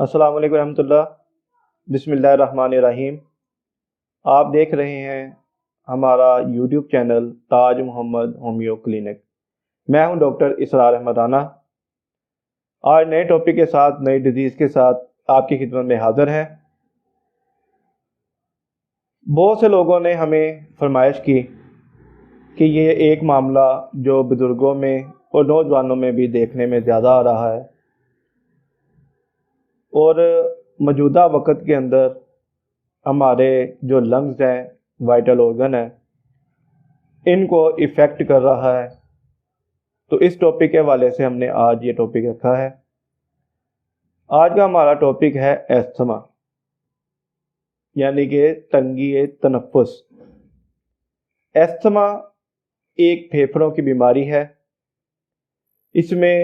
السلام علیکم ورحمۃ اللہ۔ بسم اللہ الرحمن الرحیم۔ آپ دیکھ رہے ہیں ہمارا YouTube channel Taj Muhammad homeo clinic. میں ہوں ڈاکٹر اسرار احمد رانا۔ آج نئے ٹاپک کے ساتھ، نئی ڈیزیز کے ساتھ آپ کی خدمت میں حاضر ہیں۔ بہت سے لوگوں نے ہمیں فرمائش کی کہ یہ ایک معاملہ جو بزرگوں میں اور نوجوانوں میں بھی دیکھنے میں زیادہ آ رہا ہے، اور موجودہ وقت کے اندر ہمارے جو لنگز ہیں، وائٹل آرگن ہیں، ان کو افیکٹ کر رہا ہے۔ تو اس ٹاپک کے حوالے سے ہم نے آج یہ ٹاپک رکھا ہے۔ آج کا ہمارا ٹاپک ہے ایستھما، یعنی کہ تنگی تنفس۔ ایستھما ایک پھیپھڑوں کی بیماری ہے۔ اس میں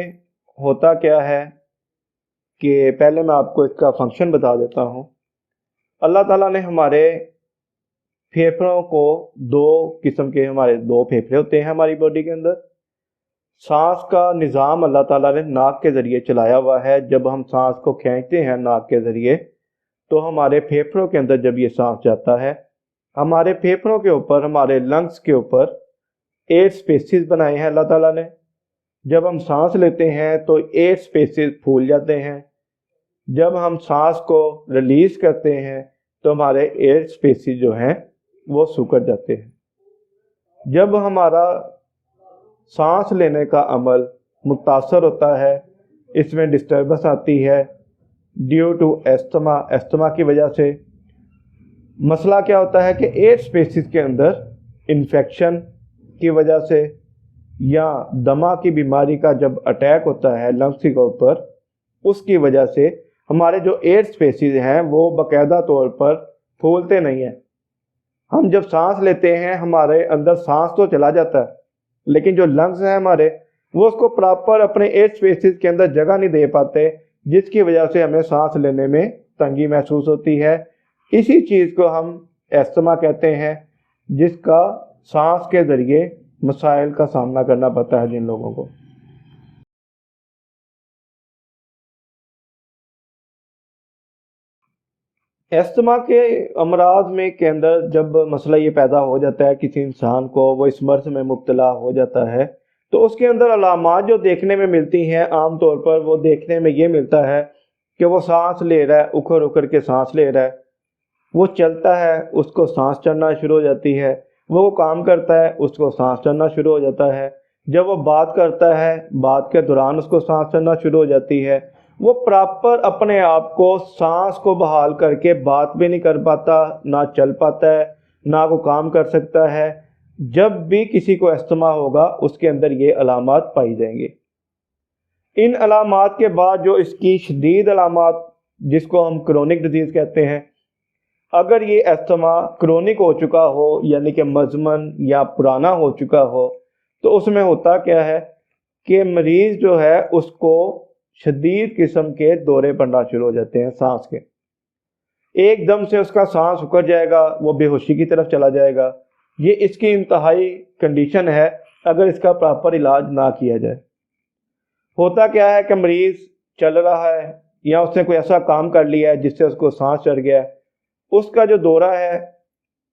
ہوتا کیا ہے کہ پہلے میں آپ کو اس کا فنکشن بتا دیتا ہوں۔ اللہ تعالیٰ نے ہمارے پھیپھڑوں کو دو قسم کے، ہمارے دو پھیپھڑے ہوتے ہیں ہماری باڈی کے اندر۔ سانس کا نظام اللہ تعالیٰ نے ناک کے ذریعے چلایا ہوا ہے۔ جب ہم سانس کو کھینچتے ہیں ناک کے ذریعے تو ہمارے پھیپھڑوں کے اندر جب یہ سانس جاتا ہے، ہمارے پھیپھڑوں کے اوپر، ہمارے لنگس کے اوپر ایئر سپیسز بنائے ہیں اللہ تعالیٰ نے۔ جب ہم سانس لیتے ہیں تو ایئر سپیسز پھول جاتے ہیں۔ جب ہم سانس کو ریلیز کرتے ہیں تو ہمارے ایئر سپیسز جو ہیں وہ سکڑ جاتے ہیں۔ جب ہمارا سانس لینے کا عمل متاثر ہوتا ہے، اس میں ڈسٹربنس آتی ہے ڈیو ٹو ایستھما کی وجہ سے۔ مسئلہ کیا ہوتا ہے کہ ایئر سپیسز کے اندر انفیکشن کی وجہ سے یا دمہ کی بیماری کا جب اٹیک ہوتا ہے لنگس کے اوپر، اس کی وجہ سے ہمارے جو ایئر سپیسز ہیں وہ باقاعدہ طور پر پھولتے نہیں ہیں۔ ہم جب سانس لیتے ہیں ہمارے اندر سانس تو چلا جاتا ہے، لیکن جو لنگس ہیں ہمارے، وہ اس کو پراپر اپنے ایئر سپیسز کے اندر جگہ نہیں دے پاتے، جس کی وجہ سے ہمیں سانس لینے میں تنگی محسوس ہوتی ہے۔ اسی چیز کو ہم ایستھما کہتے ہیں، جس کا سانس کے ذریعے مسائل کا سامنا کرنا پڑتا ہے جن لوگوں کو۔ ایستھما کے امراض میں کے اندر جب مسئلہ یہ پیدا ہو جاتا ہے کسی انسان کو، وہ اس مرض میں مبتلا ہو جاتا ہے، تو اس کے اندر علامات جو دیکھنے میں ملتی ہیں، عام طور پر وہ دیکھنے میں یہ ملتا ہے کہ وہ سانس لے رہا ہے، اکھڑ اکھڑ کے سانس لے رہا ہے، وہ چلتا ہے اس کو سانس چڑھنا شروع ہو جاتی ہے، وہ کام کرتا ہے اس کو سانس چڑھنا شروع ہو جاتا ہے، جب وہ بات کرتا ہے بات کے دوران اس کو سانس چڑھنا شروع ہو جاتی ہے۔ وہ پراپر اپنے آپ کو سانس کو بحال کر کے بات بھی نہیں کر پاتا، نہ چل پاتا ہے، نہ وہ کام کر سکتا ہے۔ جب بھی کسی کو ایستھما ہوگا اس کے اندر یہ علامات پائی جائیں گے۔ ان علامات کے بعد جو اس کی شدید علامات، جس کو ہم کرونک ڈیزیز کہتے ہیں، اگر یہ ایستھما کرونک ہو چکا ہو، یعنی کہ مزمن یا پرانا ہو چکا ہو، تو اس میں ہوتا کیا ہے کہ مریض جو ہے اس کو شدید قسم کے دورے پڑنا شروع ہو جاتے ہیں سانس کے۔ ایک دم سے اس کا سانس اکڑ جائے گا، وہ بے ہوشی کی طرف چلا جائے گا۔ یہ اس کی انتہائی کنڈیشن ہے اگر اس کا پراپر علاج نہ کیا جائے۔ ہوتا کیا ہے کہ مریض چل رہا ہے یا اس نے کوئی ایسا کام کر لیا ہے جس سے اس کو سانس چڑھ گیا ہے، اس کا جو دورہ ہے،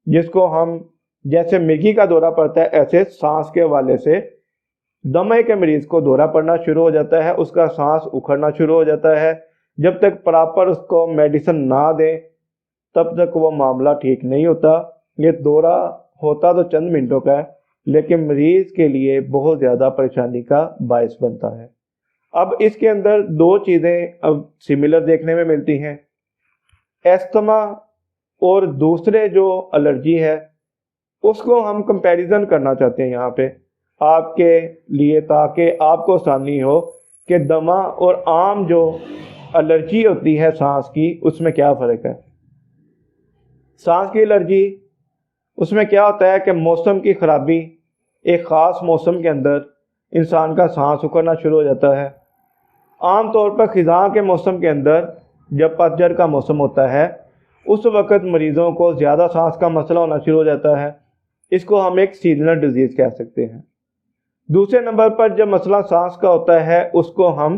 جس کو ہم جیسے مرغی کا دورہ پڑتا ہے، ایسے سانس کے حوالے سے دمے کے مریض کو دورہ پڑنا شروع ہو جاتا ہے، اس کا سانس اکھڑنا شروع ہو جاتا ہے۔ جب تک پراپر اس کو میڈیسن نہ دیں تب تک وہ معاملہ ٹھیک نہیں ہوتا۔ یہ دورہ ہوتا تو چند منٹوں کا ہے، لیکن مریض کے لیے بہت زیادہ پریشانی کا باعث بنتا ہے۔ اب اس کے اندر دو چیزیں اب سملر دیکھنے میں ملتی ہیں، ایستھما اور دوسرے جو الرجی ہے، اس کو ہم کمپیریزن کرنا چاہتے ہیں یہاں پہ آپ کے لیے، تاکہ آپ کو آسانی ہو کہ دمہ اور عام جو الرجی ہوتی ہے سانس کی، اس میں کیا فرق ہے۔ سانس کی الرجی، اس میں کیا ہوتا ہے کہ موسم کی خرابی، ایک خاص موسم کے اندر انسان کا سانس اکڑنا شروع ہو جاتا ہے۔ عام طور پر خزاں کے موسم کے اندر جب پتجھڑ کا موسم ہوتا ہے، اس وقت مریضوں کو زیادہ سانس کا مسئلہ ہونا شروع ہو جاتا ہے۔ اس کو ہم ایک سیزنل ڈیزیز کہہ سکتے ہیں۔ دوسرے نمبر پر جب مسئلہ سانس کا ہوتا ہے، اس کو ہم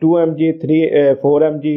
2 mg, 4 mg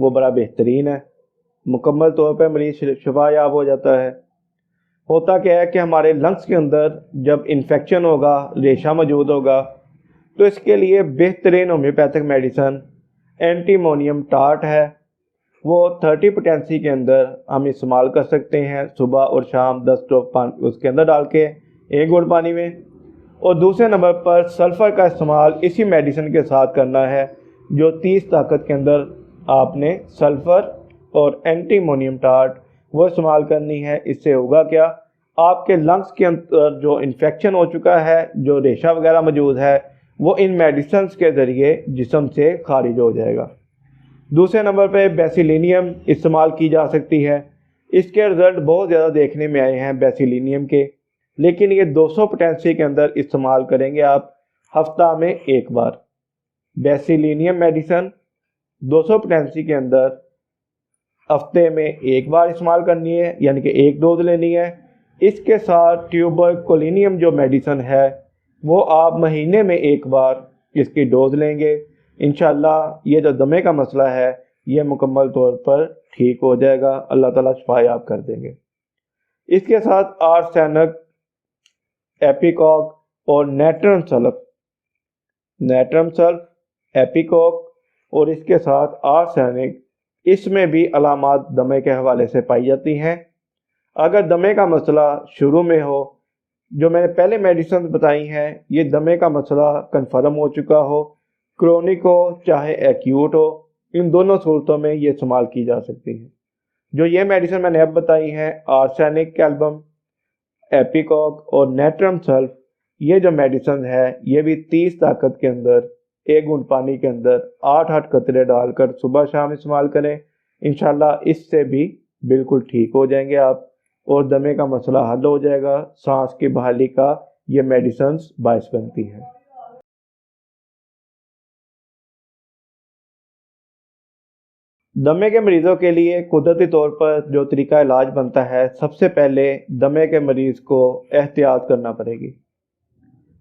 وہ بڑا بہترین ہے، مکمل طور پہ مریض شفا یاب ہو جاتا ہے۔ ہوتا کیا ہے کہ ہمارے لنگس کے اندر جب انفیکشن ہوگا، ریشہ موجود ہوگا، تو اس کے لیے بہترین ہومیوپیتھک میڈیسن اینٹی مونیم ٹارٹ ہے۔ وہ 30 پوٹینسی کے اندر ہم استعمال کر سکتے ہیں، صبح اور شام 10 ڈراپ پانی اس کے اندر ڈال کے 1 گھونٹ پانی میں۔ اور دوسرے نمبر پر سلفر کا استعمال اسی میڈیسن کے ساتھ کرنا ہے، جو 30 طاقت کے اندر آپ نے سلفر اور اینٹی مونیم ٹارٹ وہ استعمال کرنی ہے۔ اس سے ہوگا کیا، آپ کے لنگس کے اندر جو انفیکشن ہو چکا ہے، جو ریشہ وغیرہ موجود ہے، وہ ان میڈیسنز کے ذریعے جسم سے خارج ہو جائے گا۔ دوسرے نمبر پہ بیسیلینیم استعمال کی جا سکتی ہے۔ اس کے رزلٹ بہت زیادہ دیکھنے میں آئے ہیں بیسیلینیم کے، لیکن یہ 200 پوٹینسی کے اندر استعمال کریں گے آپ ہفتہ میں 1 بار۔ بیسیلینیم میڈیسن 200 پوٹینسی کے اندر ہفتے میں 1 بار استعمال کرنی ہے، یعنی کہ 1 ڈوز لینی ہے۔ اس کے ساتھ ٹیوبرکلینیم جو میڈیسن ہے وہ آپ مہینے میں 1 بار اس کی ڈوز لیں گے۔ انشاءاللہ یہ جو دمے کا مسئلہ ہے یہ مکمل طور پر ٹھیک ہو جائے گا، اللہ تعالیٰ شفا یاب کر دیں گے۔ اس کے ساتھ آرسینک، ایپیکوک اور نیٹرم سلف، ایپیکوک اور اس کے ساتھ آرسینک، اس میں بھی علامات دمے کے حوالے سے پائی جاتی ہیں۔ اگر دمے کا مسئلہ شروع میں ہو، جو میں نے پہلے میڈیسن بتائی ہیں، یہ دمے کا مسئلہ کنفرم ہو چکا ہو، کرونک ہو چاہے ایکیوٹ ہو، ان دونوں صورتوں میں یہ استعمال کی جا سکتی ہیں۔ جو یہ میڈیسن میں نے اب بتائی ہیں، آرسینک کیلبم، ایپیکوک اور نیٹرم سلف، یہ جو میڈیسن ہے یہ بھی 30 طاقت کے اندر 1 گھونٹ پانی کے اندر 8 قطرے ڈال کر صبح شام استعمال کریں۔ انشاءاللہ اس سے بھی بالکل ٹھیک ہو جائیں گے آپ، اور دمے کا مسئلہ حل ہو جائے گا۔ سانس کی بحالی کا یہ میڈیسنز باعث بنتی ہیں۔ دمے کے مریضوں کے لیے قدرتی طور پر جو طریقہ علاج بنتا ہے، سب سے پہلے دمے کے مریض کو احتیاط کرنا پڑے گی۔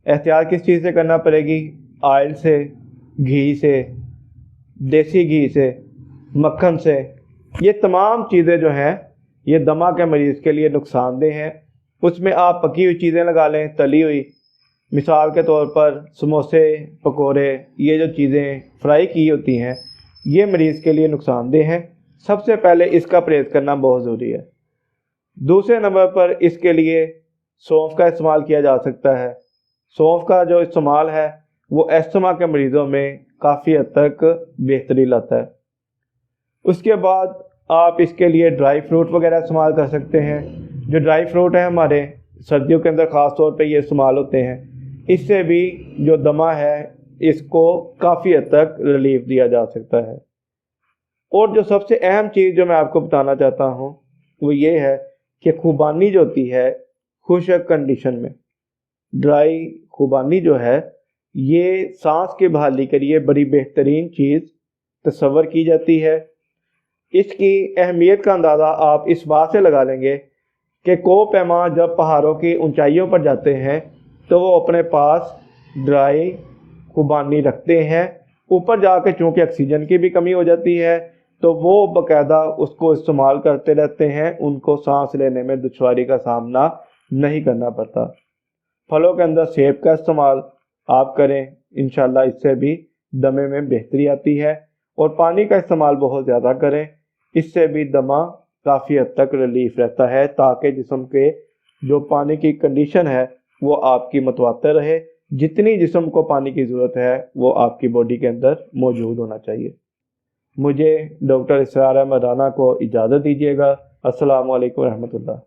احتیاط کس چیز سے کرنا پڑے گی؟ آئل سے، گھی سے، دیسی گھی سے، مکھن سے۔ یہ تمام چیزیں جو ہیں یہ دمہ کے مریض کے لیے نقصان دہ ہیں۔ اس میں آپ پکی ہوئی چیزیں لگا لیں، تلی ہوئی، مثال کے طور پر سموسے، پکوڑے، یہ جو چیزیں فرائی کی ہوتی ہیں یہ مریض کے لیے نقصان دہ ہیں۔ سب سے پہلے اس کا پرہیز کرنا بہت ضروری ہے۔ دوسرے نمبر پر اس کے لیے سونف کا استعمال کیا جا سکتا ہے۔ سونف کا جو استعمال ہے وہ استما کے مریضوں میں کافی حد تک بہتری لاتا ہے۔ اس کے بعد آپ اس کے لیے ڈرائی فروٹ وغیرہ استعمال کر سکتے ہیں۔ جو ڈرائی فروٹ ہیں ہمارے سردیوں کے اندر خاص طور پہ یہ استعمال ہوتے ہیں، اس سے بھی جو دمہ ہے اس کو کافی حد تک ریلیف دیا جا سکتا ہے۔ اور جو سب سے اہم چیز جو میں آپ کو بتانا چاہتا ہوں وہ یہ ہے کہ خوبانی جو ہوتی ہے خشک کنڈیشن میں، ڈرائی خوبانی جو ہے یہ سانس کی بحالی کے لیے بڑی بہترین چیز تصور کی جاتی ہے۔ اس کی اہمیت کا اندازہ آپ اس بات سے لگا لیں گے کہ کوہ پیما جب پہاڑوں کی اونچائیوں پر جاتے ہیں تو وہ اپنے پاس ڈرائی خوبانی رکھتے ہیں۔ اوپر جا کے چونکہ آکسیجن کی بھی کمی ہو جاتی ہے تو وہ باقاعدہ اس کو استعمال کرتے رہتے ہیں، ان کو سانس لینے میں دشواری کا سامنا نہیں کرنا پڑتا۔ پھلوں کے اندر سیب کا استعمال آپ کریں، انشاءاللہ اس سے بھی دمے میں بہتری آتی ہے۔ اور پانی کا استعمال بہت زیادہ کریں، اس سے بھی دمہ کافی حد تک ریلیف رہتا ہے، تاکہ جسم کے جو پانی کی کنڈیشن ہے وہ آپ کی متواتر رہے۔ جتنی جسم کو پانی کی ضرورت ہے وہ آپ کی باڈی کے اندر موجود ہونا چاہیے۔ مجھے ڈاکٹر اسرار احمد رانا کو اجازت دیجیے گا۔ السلام علیکم ورحمۃ اللہ۔